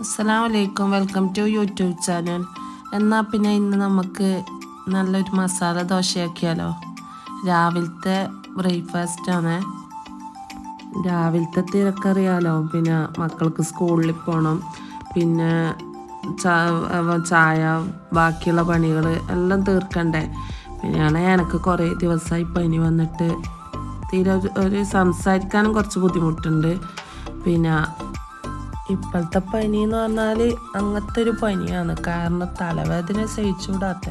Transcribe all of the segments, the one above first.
അസ്സലാമലൈക്കും, welcome to YouTube channel. എന്നാൽ പിന്നെ ഇന്ന് നമുക്ക് നല്ലൊരു മസാല ദോശയാക്കിയാലോ. രാവിലത്തെ ബ്രേക്ക്ഫാസ്റ്റാണ്. രാവിലത്തെ തിരക്കറിയാലോ. പിന്നെ മക്കൾക്ക് സ്കൂളിൽ പോകണം, പിന്നെ ചായ, ബാക്കിയുള്ള പണികൾ എല്ലാം തീർക്കണ്ടേ. പിന്നെയാണ് എനിക്ക് കുറേ ദിവസമായി പനി വന്നിട്ട് തീരെ ഒരു സംസാരിക്കാനും കുറച്ച് ബുദ്ധിമുട്ടുണ്ട്. പിന്നെ ഇപ്പോഴത്തെ പനി എന്ന് പറഞ്ഞാൽ അങ്ങനത്തെ ഒരു പനിയാണ്, കാരണം തലവേദന സഹിച്ചുകൂടാത്ത.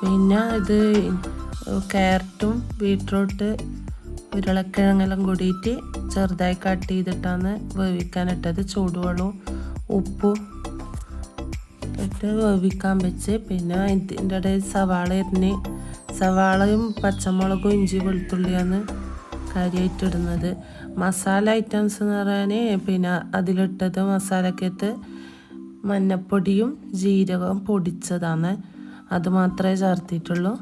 പിന്നെ ഇത് ക്യാരറ്റും ബീട്രൂട്ട് ഉരുളക്കിഴങ്ങെല്ലാം കൂടിയിട്ട് ചെറുതായി കട്ട് ചെയ്തിട്ടാണ് വേവിക്കാനിട്ടത്. ചൂടുവെള്ളവും ഉപ്പും ഇട്ട് വേവിക്കാൻ വെച്ച്, പിന്നെ ഇതിൻ്റെ ഇടയിൽ സവാളയും പച്ചമുളകും ഇഞ്ചി വെളുത്തുള്ളിയാണ് കാര്യമായിട്ടിടുന്നത്. മസാല ഐറ്റംസ് എന്ന് പറയാൻ പിന്നെ അതിലിട്ടത് മസാലക്കകത്ത് മഞ്ഞപ്പൊടിയും ജീരകവും പൊടിച്ചതാണ്, അത് മാത്രമേ ചേർത്തിട്ടുള്ളൂ.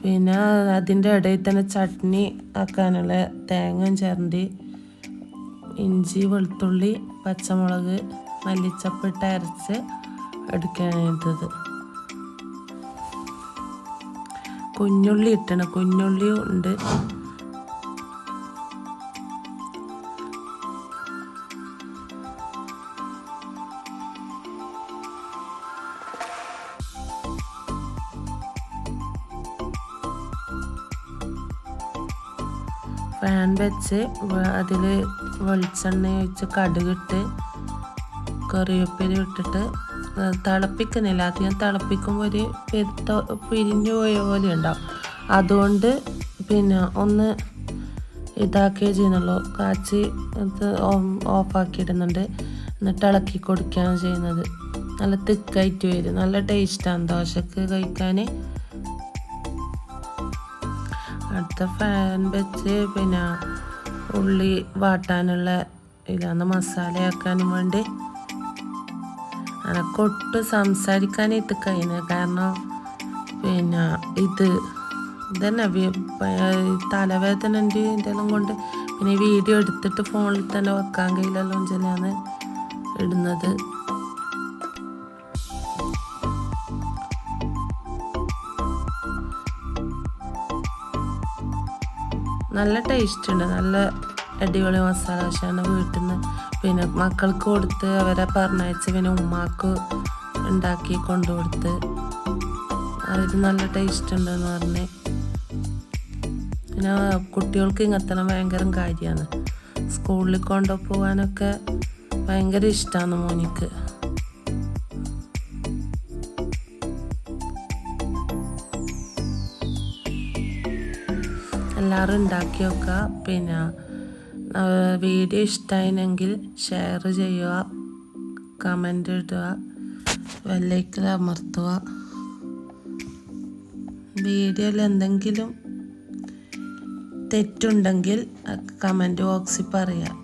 പിന്നെ അതിൻ്റെ ഇടയിൽ തന്നെ ചട്നി ആക്കാനുള്ള തേങ്ങ ചിരണ്ടി, ഇഞ്ചി വെളുത്തുള്ളി പച്ചമുളക് മല്ലിച്ചപ്പിട്ട് അരച്ച് എടുക്കാനായിട്ടത്. കുഞ്ഞുള്ളി ഇട്ടണം, കുഞ്ഞുള്ളിയും ഉണ്ട്. പാൻ വെച്ച് അതിൽ വെളിച്ചെണ്ണ ഒഴിച്ച് കടുകിട്ട് കറിവേപ്പില ഇട്ടിട്ട് തിളപ്പിക്കുന്നില്ല. അധികം തിളപ്പിക്കുമ്പോൾ ഒരു പിരിഞ്ഞു പോയ പോലെ ഉണ്ടാവും. അതുകൊണ്ട് പിന്നെ ഒന്ന് ഇതാക്കിയേ ചെയ്യുന്നുള്ളൂ, കാച്ചി ഇത് ഓഫാക്കിയിടുന്നുണ്ട്. എന്നിട്ട് ഇളക്കി കൊടുക്കുകയാണ് ചെയ്യുന്നത്. നല്ല തിക്കായിട്ട് വരും, നല്ല ടേസ്റ്റാണ് ദോശക്ക് കഴിക്കാൻ. അടുത്ത ഫാൻ വെച്ച് പിന്നെ ഉള്ളി വാട്ടാനുള്ള ഇതാണ്, മസാലയാക്കാനും വേണ്ടി. എനക്കൊട്ട് സംസാരിക്കാനായിട്ട് കഴിയുന്നത്, കാരണം പിന്നെ ഇതന്നെ തലവേദനൻ്റെ ഇതെല്ലാം കൊണ്ട് പിന്നെ വീഡിയോ എടുത്തിട്ട് ഫോണിൽ തന്നെ വെക്കാൻ കഴിയില്ലല്ലോ ചിലാണ് ഇടുന്നത്. നല്ല ടേസ്റ്റ് ഉണ്ട്, നല്ല അടിപൊളി മസാല ദോശയാണ്. വീട്ടിൽ നിന്ന് പിന്നെ മക്കൾക്ക് കൊടുത്ത് അവരെ പറഞ്ഞയച്ച് പിന്നെ ഉമ്മാക്ക് ഉണ്ടാക്കി കൊണ്ടുകൊടുത്ത് അവർ നല്ല ടേസ്റ്റ് ഉണ്ടെന്ന് പറഞ്ഞ്. പിന്നെ കുട്ടികൾക്ക് ഇങ്ങനത്തെ ഭയങ്കര കാര്യമാണ്, സ്കൂളിൽ കൊണ്ടുപോകാനൊക്കെ ഭയങ്കര ഇഷ്ടമാണ് മോനിക്ക്. എല്ലാവരും ഉണ്ടാക്കി വെക്കുക. പിന്നെ വീഡിയോ ഇഷ്ടമായെങ്കിൽ ഷെയർ ചെയ്യുക, കമൻ്റ് ഇടുക, ബെല്ലൈക്കൺ അമർത്തുക. വീഡിയോയിൽ എന്തെങ്കിലും തെറ്റുണ്ടെങ്കിൽ കമൻറ്റ് ബോക്സിൽ പറയുക.